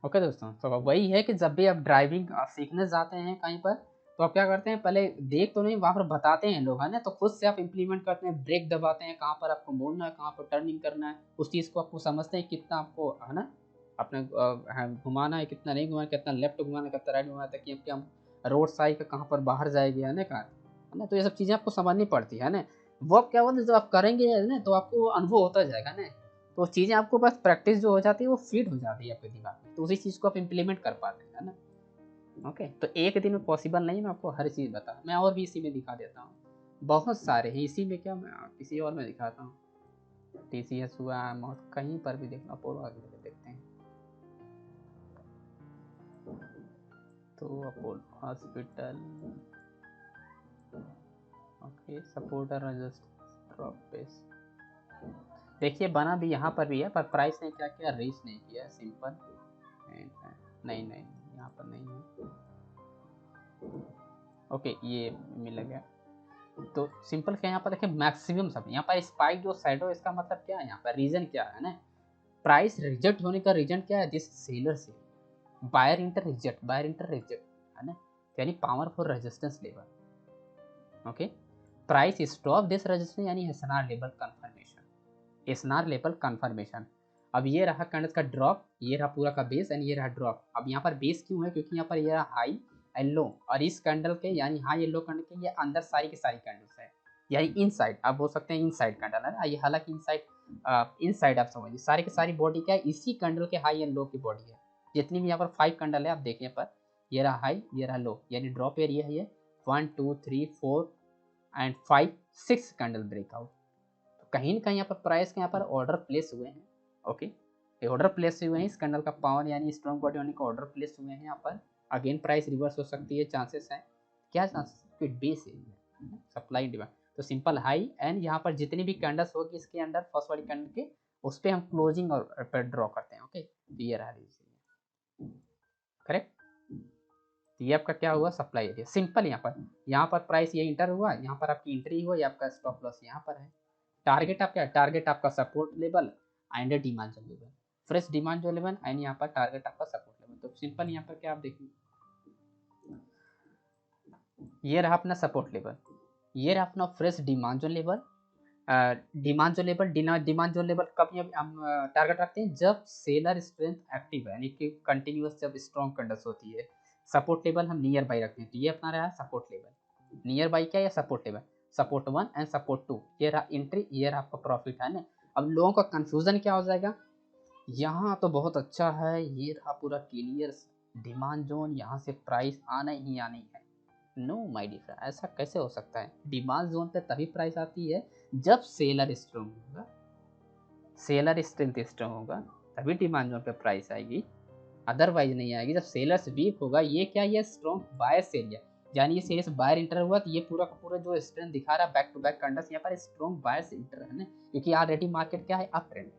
ओके दोस्तों, तो वही है कि जब भी आप ड्राइविंग सीखने जाते हैं कहीं पर, तो आप क्या करते हैं, पहले देख तो नहीं, वहाँ पर बताते हैं लोग, है ना। तो खुद से आप इम्प्लीमेंट करते हैं, ब्रेक दबाते हैं, कहाँ पर आपको मोड़ना है, कहाँ पर टर्निंग करना है, उस चीज़ को आपको समझते हैं, कितना आपको, है ना, अपने घुमाना है, कितना नहीं घुमाना, कितना लेफ्ट घुमाना है, कितना राइट घुमाना है, ताकि आपके हम रोड साइड का कहाँ पर बाहर जाएगी, है ना, कार, है ना। तो ये सब चीज़ें आपको समझनी पड़ती है ना। वो आप क्या होता है, जब आप करेंगे है ना, तो आपको अनुभव होता जाएगा ना। तो चीज़ें आपको बस प्रैक्टिस जो हो जाती है वो फीड हो जाती है आपके दिमाग में, तो उसी चीज़ को आप इम्प्लीमेंट कर पाते हैं, है ना। ओके, तो एक दिन में पॉसिबल नहीं, मैं आपको हर चीज़ बता, मैं और भी इसी में दिखा देता हूँ, बहुत सारे हैं इसी में, क्या मैं किसी और में दिखाता हूँ। TCS हुआ, कहीं पर भी देखना, अपोलो आगे देखते हैं, तो Apollo hospital, okay, supporter register drop base, देखिए बना भी यहाँ पर भी है, पर प्राइस ने क्या किया, रीच नहीं किया, सिंपल। नहीं नहीं, यहाँ पर नहीं है, ओके ये मिल गया। तो सिंपल क्या यहाँ पर देखिए मैक्सिमम सब यहाँ पर स्पाइक जो शैडो, इसका मतलब क्या है, यहाँ पर रीजन क्या है ना, प्राइस रिजेक्ट होने का रीजन क्या है, दिस सेलर से बायर इंटर रिजेक्ट है ना, यानी powerful resistance level. Okay, price stop this resistance यानी SNR level confirmation, SNR level confirmation. अब ये रहा कैंडल्स का ड्रॉप, ये रहा पूरा का बेस एंड ये रहा ड्रॉप। अब यहाँ पर बेस क्यों है, क्योंकि यहाँ पर ये रहा हाई एंड लो, और इस कैंडल के यानी हाई येलो कैंडल के ये अंदर सारी की सारी कैंडल्स है, यानी इन साइड आप बोल सकते हैं, इन साइड कैंडल है ना ये, हालांकि इन साइड आप समझिए सारी की सारी बॉडी क्या है, इसी कैंडल के हाई एंड लो की बॉडी है। जितनी भी यहाँ पर 5 कैंडल है आप देखिए पर, ये रहा हाई ये रहा लो, यानी ड्रॉप एरिया है ये 1 2 3 4 एंड 5 6 कैंडल ब्रेकआउट। तो कहीं ना कहीं यहाँ पर प्राइस के यहाँ पर ऑर्डर प्लेस हुए हैं। ओके, ऑर्डर प्लेस हुए हैं, इस कैंडल का पावर यानी स्ट्रॉन्ग बॉडी होने का ऑर्डर प्लेस हुए हैं यहाँ पर। अगेन प्राइस रिवर्स हो सकती है, चांसेस है, क्या चांसेस, बेस है सप्लाई डिमांड। तो सिंपल हाई एंड यहाँ पर जितनी भी कैंडल्स होगी इसके अंदर फर्स्ट वाली कैंडल के, उस पर हम क्लोजिंग और पर ड्रॉ करते हैं। ओके, तो ये रहा करेक्ट, ये आपका क्या हुआ, सप्लाई एरिया। सिंपल यहाँ पर प्राइस ये इंटर हुआ, यहाँ पर आपकी एंट्री हुआ, ये आपका स्टॉप लॉस यहाँ पर है। टारगेट आप क्या, टारगेट आपका सपोर्ट लेवल एंड डिमांड जो लेवल, फ्रेश डिमांड जो लेवल एंड यहाँ पर टारगेट आपका सपोर्ट लेवल। तो सिंपल यहाँ पर क्या आप देखिए, ये रहा अपना सपोर्ट लेवल, ये रहा अपना फ्रेश डिमांड जो लेवल। डिमांड जो लेवल, डिमांड जो लेवल कब हम टारगेट रखते हैं, जब सेलर स्ट्रेंथ एक्टिव है, यानी कि कंटिन्यूअस जब स्ट्रॉन्ग कंडस होती है। सपोर्ट लेवल हम नियर बाई रखते हैं, तो ये अपना रहा सपोर्ट लेवल। नियर बाई क्या, या support level, support 1 and support 2, ये रहा एंट्री, ये रहा आपका प्रॉफिट है ना। अब लोगों का कंफ्यूजन क्या हो जाएगा, यहाँ तो बहुत अच्छा है, ये रहा पूरा क्लियर डिमांड जोन, यहाँ से प्राइस आना ही आनी है। नो माय डियर फ्रेंड, ऐसा कैसे हो सकता है, डिमांड जोन पे तभी प्राइस आती है जब सेलर स्ट्रॉन्ग होगा, सेलर स्ट्रेंथ स्ट्रॉन्ग होगा, तभी डिमांड जोन पे प्राइस आएगी, अदरवाइज नहीं आएगी। जब सेलर्स वीक होगा, ये क्या, ये स्ट्रॉन्ग बायर्स एरिया, यानी ये सेल्स बायर इंटर हुआ, तो ये पूरा का पूरा जो स्ट्रेंथ दिखा रहा है बैक टू बैक कैंडल्स, यहाँ पर स्ट्रॉन्ग बायर्स इंटर है ना, क्योंकि ऑलरेडी मार्केट क्या है, अप ट्रेंड।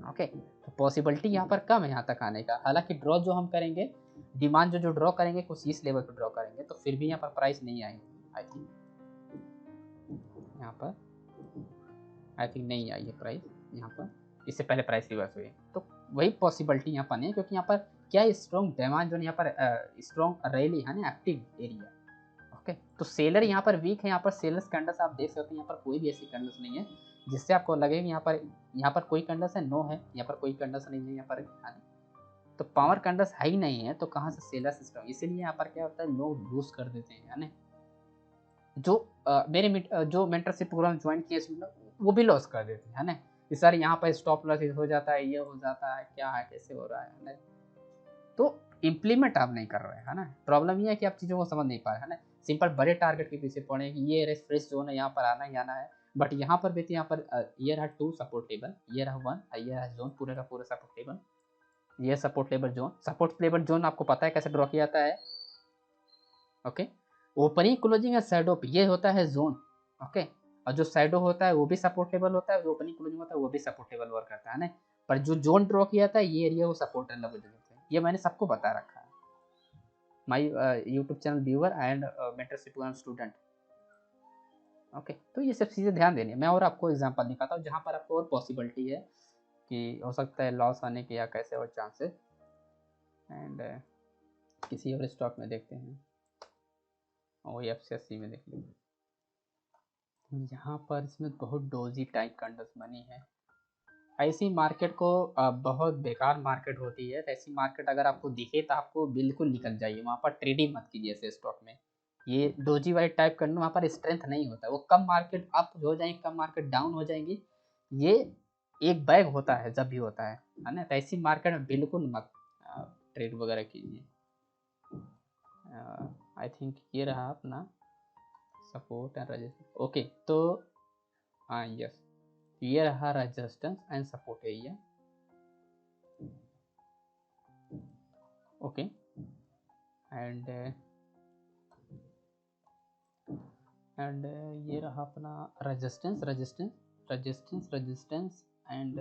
ओके, तो पॉसिबिलिटी यहाँ पर कम है यहाँ तक आने का। हालांकि ड्रॉ जो हम करेंगे, डिमांड जो ड्रॉ करेंगे कुछ इस लेवल पर ड्रॉ करेंगे, तो फिर भी यहाँ पर प्राइस नहीं आएगी, आई थिंक यहाँ पर नहीं आई है प्राइस यहाँ पर, इससे पहले प्राइस रिवर्स हुई है। तो वही पॉसिबिलिटी यहाँ पर नहीं है, क्योंकि यहाँ पर क्या स्ट्रॉन्ग डिमांड जो यहाँ पर स्ट्रॉन्ग रैली है ना, एक्टिव एरिया। ओके, तो सेलर यहाँ पर वीक है, यहाँ पर सेलर्स कैंडल्स आप देख सकते हैं, यहाँ पर कोई भी ऐसी कैंडल्स नहीं है जिससे आपको लगे कि यहाँ पर कोई कैंडल्स है, नो है, यहाँ पर कोई कैंडल्स नहीं है यहाँ पर, तो पावर कैंडल्स है ही नहीं है, तो कहाँ से सेलर्स स्ट्रॉन्ग, इसीलिए यहाँ पर क्या होता है, लोग लूज कर देते हैं, है ना। जो जो मेंटरशिप प्रोग्राम ज्वाइन किए वो भी लॉस कर देते हैं, है ना, कि सर यहाँ पर स्टॉप लॉस हो जाता है, ये हो जाता है, क्या है, कैसे हो रहा है ना। तो इम्प्लीमेंट आप नहीं कर रहे हैं, है ना, प्रॉब्लम ये है कि आप चीज़ों को समझ नहीं पा रहे हैं ना। सिंपल बड़े टारगेट के पीछे पड़े कि ये रिफ्रेश जोन है, यहाँ पर आना ही आना है, बट यहाँ पर भी तो यहाँ पर ये रहा 2 सपोर्ट लेवल, ये रहा 1, ये रहा जोन पूरे का पूरा सपोर्ट लेवल, ये support level zone. Support level zone आपको पता है कैसे ड्रॉ किया जाता है। ओके, ओपनिंग क्लोजिंग या शैडो पे ये होता है जोन। ओके, और जो शैडो होता है वो भी सपोर्ट लेवल होता है, जो ओपनिंग क्लोजिंग होता है वो भी सपोर्ट लेवल वर्क करता है ना। पर जो जोन ड्रॉ किया था ये एरिया वो सपोर्ट लेवल होता है, ये मैंने सबको बता रखा है, my YouTube channel viewer and mentorship student. Okay, तो ये सब चीज़ें ध्यान देनी है। मैं और आपको एग्जांपल दिखाता हूँ जहाँ पर आपको और पॉसिबिलिटी है कि हो सकता है लॉस आने के या कैसे और चांसेस। एंड किसी और स्टॉक में देखते हैं, OFCSC में देख लेंगे। यहाँ पर इसमें बहुत डोजी टाइप कैंडल्स बनी है। ऐसी मार्केट को बहुत बेकार मार्केट होती है, ऐसी मार्केट अगर आपको दिखे तो आपको बिल्कुल निकल जाइए, वहाँ पर ट्रेडिंग मत कीजिए ऐसे स्टॉक में। ये डोजी वाले टाइप कैंडल वहाँ पर स्ट्रेंथ नहीं होता है, वो कम मार्केट अप हो जाएंगे, कम मार्केट डाउन हो जाएंगी, ये एक बैग होता है जब भी होता है ना। तो ऐसी मार्केट में बिल्कुल मत ट्रेड वगैरह कीजिए। आई थिंक ये रहा अपना सपोर्ट एंड रेजिस्टेंस। ओके, तो हाँ यस, ये रहा resistance and support area. Okay, and ये रहा अपना resistance and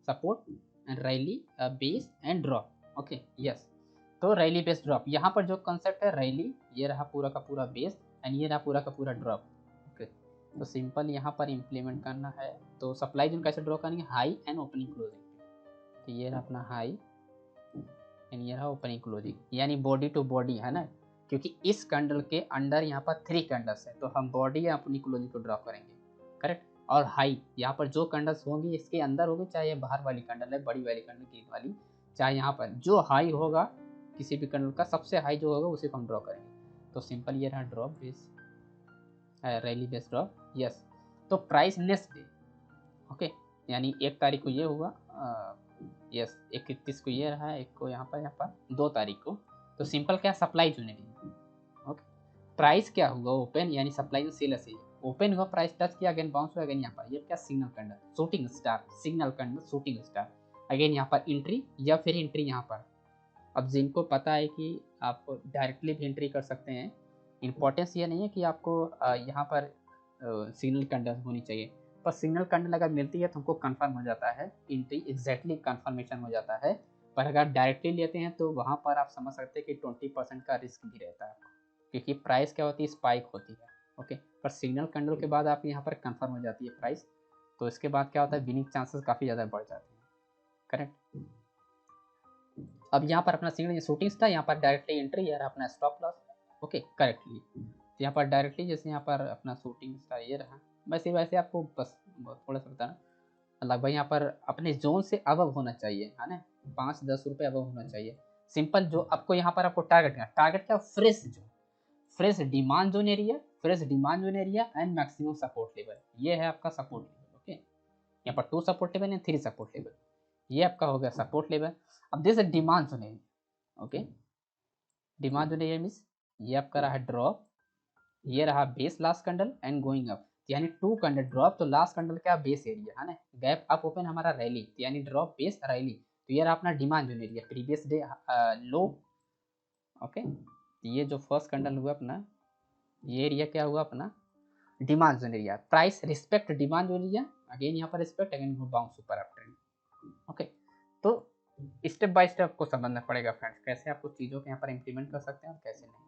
support and rally base and drop. Okay yes, तो रैली बेस ड्रॉप, यहाँ पर जो कंसेप्ट है रैली, ये रहा पूरा का पूरा बेस एंड ये रहा पूरा का पूरा ड्रॉप। ओके, तो सिंपल यहाँ पर इम्प्लीमेंट करना है। तो सप्लाई जोन कैसे ड्रॉ करेंगे, हाई एंड ओपनिंग क्लोजिंग। तो ये रहा अपना हाई एंड ये रहा ओपनिंग क्लोजिंग, यानी बॉडी टू बॉडी है ना, क्योंकि इस कैंडल के अंडर यहाँ पर 3 कैंडल्स है, तो हम बॉडी या अपनी क्लोजिंग को ड्रॉ करेंगे, करेक्ट। और हाई यहाँ पर जो कैंडल्स होंगी इसके अंदर होगी, चाहे ये बाहर वाली कैंडल है, बड़ी वाली कैंडल, ग्रीन वाली, चाहे यहाँ पर जो हाई होगा किसी भी कैंडल का, सबसे हाई जो होगा उसी को हम ड्रॉ करेंगे। तो सिंपल ये रहा drop base, rally base drop, yes. तो प्राइस नेक्स्ट डे, ओके, यानी 1 तारीख को ये हुआ, यस 31 को ये रहा, एक को यहाँ पर 2 तारीख को। तो सिंपल क्या सप्लाई चुने ली, ओके। प्राइस क्या हुआ ओपन, यानी सप्लाई सेल से ओपन हुआ, प्राइस टच किया, अगेन बाउंस हुआ, अगेन यहाँ पर ये क्या signal candle, shooting star, signal candle shooting star, again यहाँ पर एंट्री या फिर एंट्री यहाँ पर। अब जिनको पता है कि आप डायरेक्टली भी एंट्री कर सकते हैं, इंपॉर्टेंस ये नहीं है कि आपको यहाँ पर सिग्नल कैंडल होनी चाहिए, पर सिग्नल कैंडल अगर मिलती है तो हमको कंफर्म हो जाता है, एंट्री एग्जैक्टली कंफर्मेशन हो जाता है। पर अगर डायरेक्टली लेते हैं तो वहाँ पर आप समझ सकते हैं कि 20% का रिस्क भी रहता है, क्योंकि प्राइस क्या होती है, स्पाइक होती है, ओके। पर सिग्नल कैंडल के बाद आप यहाँ पर कंफर्म हो जाती है प्राइस, तो इसके बाद क्या होता है, विनिंग चांसेस काफ़ी ज़्यादा बढ़ जाते हैं, करेक्ट। अब यहाँ पर अपना सिग्नल शूटिंग था, यहाँ पर डायरेक्टली एंट्री, यार अपना स्टॉप लॉस, ओके, करेक्टली। यहाँ पर डायरेक्टली जैसे यहाँ पर अपना शूटिंग था ये रहा, वैसे वैसे आपको बस थोड़ा सा बताना, लगभग यहाँ पर अपने जोन से अबव होना चाहिए, है ना, 5-10 रुपये अबव होना चाहिए। सिंपल जो आपको यहाँ पर आपको टारगेट क्या, fresh zone, fresh demand zone area, fresh demand zone area and maximum support level, ये है आपका सपोर्ट लेवल, ओके। यहाँ पर 2 support level and 3 support level, ये आपका हो गया सपोर्ट लेवल। अब this demand zone area, okay, demand zone area means ये आपका रहा ड्रॉप, ये रहा base last candle and going up, यानी 2 कैंडल ड्रॉप, तो लास्ट कैंडल क्या बेस एरिया है ना, गैप अप ओपन हमारा रैली, यानी ड्रॉप बेस रैली, तो ये रहा अपना demand zone area, previous day लो, ओके। ये जो फर्स्ट कैंडल हुआ अपना, ये एरिया क्या हुआ अपना demand zone area, price respect demand zone area, again यहाँ पर respect, again bounce super up trend, okay. तो स्टेप बाय स्टेप आपको समझना पड़ेगा फ्रेंड्स, कैसे आपको चीज़ों को यहाँ पर इम्प्लीमेंट कर सकते हैं और कैसे नहीं।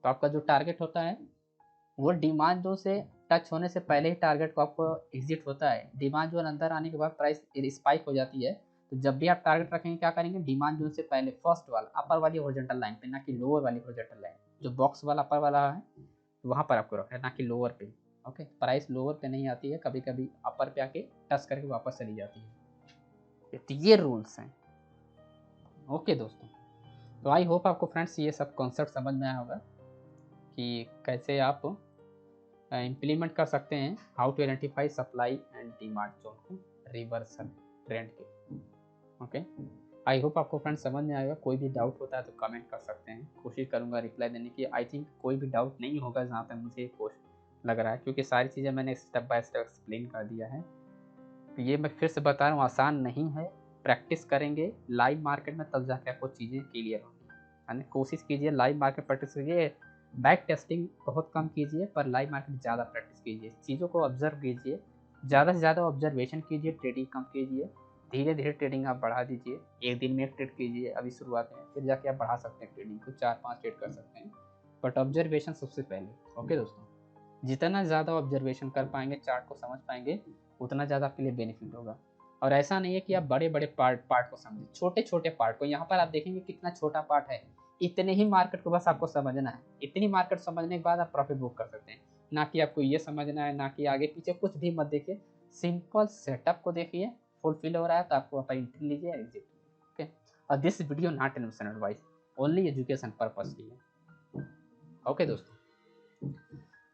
तो आपका जो टारगेट होता है वो डिमांड जोन से टच होने से पहले ही टारगेट को आपको एग्जिट होता है, डिमांड जोन अंदर आने के बाद प्राइस स्पाइक हो जाती है। तो जब भी आप टारगेट रखेंगे क्या करेंगे, डिमांड जोन से पहले फर्स्ट वाला अपर वाली हॉरिजॉन्टल लाइन पे, ना कि लोअर वाली हॉरिजॉन्टल लाइन, जो बॉक्स वाला अपर वाला है वहाँ पर आपको रखना है, ना कि लोअर पे, ओके। प्राइस लोअर पे नहीं आती है, कभी कभी अपर पे आके टच करके वापस चली जाती है, तो ये रूल्स हैं, ओके दोस्तों। तो आई होप आपको फ्रेंड्स ये सब कॉन्सेप्ट समझ में आया होगा कि कैसे आप इम्प्लीमेंट कर सकते हैं, how to identify supply and demand zone को रिवर्सल ट्रेंड के, ओके। आई होप आपको फ्रेंड्स समझ में आएगा, कोई भी डाउट होता है तो कमेंट कर सकते हैं, कोशिश करूंगा रिप्लाई देने की। आई थिंक कोई भी डाउट नहीं होगा जहाँ तक मुझे लग रहा है, क्योंकि सारी चीज़ें मैंने स्टेप बाय स्टेप एक्सप्लेन कर दिया है। तो ये मैं फिर से बता रहा हूँ, आसान नहीं है, प्रैक्टिस करेंगे लाइव मार्केट में तब जाके आपको चीज़ें क्लियर होंगी, है ना। कोशिश कीजिए लाइव मार्केट प्रैक्टिस कीजिए, बैक टेस्टिंग बहुत कम कीजिए, पर लाइव मार्केट ज़्यादा प्रैक्टिस कीजिए, चीज़ों को ऑब्जर्व कीजिए, ज़्यादा से ज़्यादा ऑब्जर्वेशन कीजिए, ट्रेडिंग कम कीजिए, धीरे धीरे ट्रेडिंग आप बढ़ा दीजिए, एक दिन में एक ट्रेड कीजिए अभी शुरुआत में, फिर जाके आप बढ़ा सकते हैं ट्रेडिंग को, 4-5 ट्रेड कर सकते हैं, बट ऑब्जर्वेशन सबसे पहले, ओके दोस्तों। जितना ज़्यादा ऑब्जर्वेशन कर पाएंगे, चार्ट को समझ पाएंगे, उतना ज़्यादा आपके लिए बेनिफिट होगा। और ऐसा नहीं है कि आप बड़े बड़े पार्ट को समझें, छोटे छोटे पार्ट को, यहाँ पर आप देखेंगे कितना छोटा पार्ट है, इतने ही मार्केट को बस आपको समझना है, इतनी मार्केट समझने के बाद आप प्रॉफिट बुक कर सकते हैं, ना कि आपको ये समझना है, ना कि आगे पीछे कुछ भी मत देखिए, सिंपल सेटअप को देखिए, फुलफिल हो रहा है तो आपको आप एंट्री लीजिए, एग्जिट, ओके। और this video not investment advice, only education purpose के लिए, ओके दोस्तों।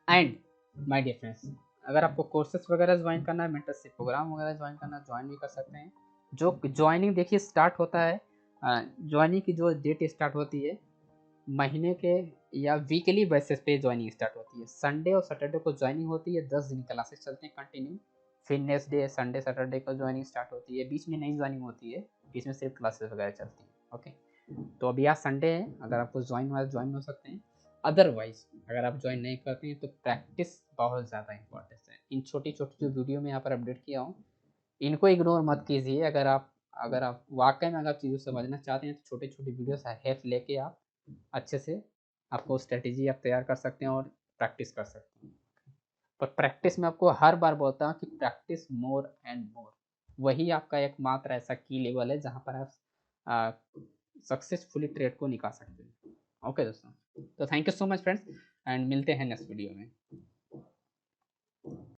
एंड माय डियर फ्रेंड्स, अगर आपको कोर्सेस वगैरह ज्वाइन करना है, मेंटरशिप प्रोग्राम वगैरह ज्वाइन करना है, ज्वाइन भी कर सकते हैं। जो ज्वाइनिंग देखिए स्टार्ट होता है, ज्वाइनिंग की जो डेट स्टार्ट होती है महीने के या वीकली बेसिस पे ज्वाइनिंग स्टार्ट होती है, संडे और सैटरडे को ज्वाइनिंग होती है, 10 दिन क्लासेस चलते हैं कंटिन्यू, फिर नेक्स्ट डे संडे सैटरडे को ज्वाइनिंग स्टार्ट होती है, बीच में नई ज्वाइनिंग होती है, बीच में सिर्फ क्लासेस वगैरह चलती है, ओके। तो अभी आज संडे है, अगर आपको ज्वाइन हो सकते हैं, अदरवाइज अगर आप ज्वाइन नहीं करते हैं तो प्रैक्टिस बहुत ज़्यादा इंपॉर्टेंट है। इन छोटी छोटी जो वीडियो में यहाँ पर अपडेट किया हूँ, इनको इग्नोर मत कीजिए। अगर आप वाकई में अगर चीज़ों समझना चाहते हैं तो छोटे छोटे वीडियो हेल्प लेके आप अच्छे से आपको स्ट्रेटेजी आप तैयार कर सकते हैं और प्रैक्टिस कर सकते हैं। पर प्रैक्टिस में आपको हर बार बोलता हूँ कि प्रैक्टिस मोर एंड मोर, वही आपका एकमात्र ऐसा की लेवल है जहाँ पर आप सक्सेसफुली ट्रेड को निकाल सकते हैं। ओके दोस्तों, तो thank you so much friends, and मिलते हैं नेक्स्ट वीडियो में।